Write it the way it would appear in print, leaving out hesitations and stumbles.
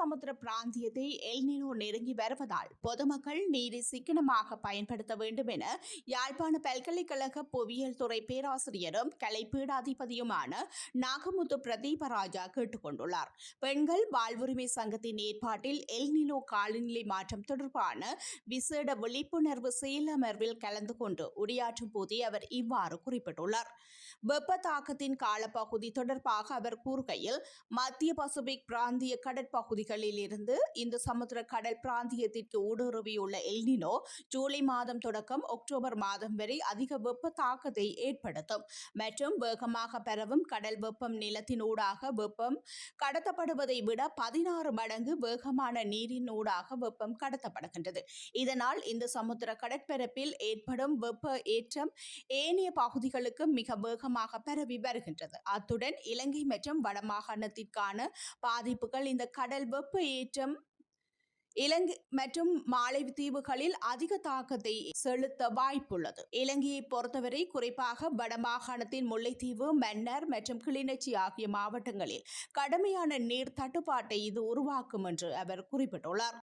சமுத்திர பிராந்தியத்தை El Nino நெருங்கி வருவதால் பொதுமக்கள் நீரை சிக்கனமாக பயன்படுத்த வேண்டும் என யாழ்ப்பாண பல்கலைக்கழக புவியியல் துறை பேராசிரியரும் கலைப்பீடாதிபதியுமான நாகமுத்து பிரதீபராஜா கேட்டுக் கொண்டுள்ளார். பெண்கள் வாழ்வுரிமை சங்கத்தின் ஏற்பாட்டில் எல் நினோ காலநிலை மாற்றம் தொடர்பான விசேட விழிப்புணர்வு செயலமர்வில் கலந்து கொண்டு உரையாற்றும் போதே அவர் இவ்வாறு குறிப்பிட்டுள்ளார். வெப்ப தாக்கத்தின் காலப்பகுதி தொடர்பாக அவர் கூறுகையில், மத்திய பசிபிக் பிராந்திய கடற்பகுதிகளில் இருந்து இந்த சமுத்திர கடல் பிராந்தியத்திற்கு ஊடுருவியுள்ள எல் நினோ ஜூலை மாதம் தொடக்கம் அக்டோபர் மாதம் வரை அதிக வெப்ப தாக்கத்தை ஏற்படுத்தும் மற்றும் வேகமாக பரவும் கடல் வெப்பம் நிலத்தினூடாக வெப்பம் கடத்தப்படுவதை விட 16 மடங்கு வேகமான நீரின் ஊடாக வெப்பம் கடத்தப்படுகின்றது. இதனால் இந்த சமுத்திர கடற்பரப்பில் ஏற்படும் வெப்ப ஏற்றம் ஏனைய பகுதிகளுக்கு மிக வேகமாக பரவி வருகின்றது. அத்துடன் இலங்கை மற்றும் வடமாகாணத்திற்கான பாதிப்புகள் இந்த கடல் வெப்ப ஏற்றம் இலங்கை மற்றும் மாலைத்தீவுகளில் அதிக தாக்கத்தை செலுத்த வாய்ப்புள்ளது. இலங்கையை பொறுத்தவரை குறிப்பாக வடமாகாணத்தின் முல்லைத்தீவு, மன்னார் மற்றும் கிளிநொச்சி ஆகிய மாவட்டங்களில் கடுமையான நீர் தட்டுப்பாட்டை இது உருவாக்கும் என்று அவர் குறிப்பிட்டுள்ளார்.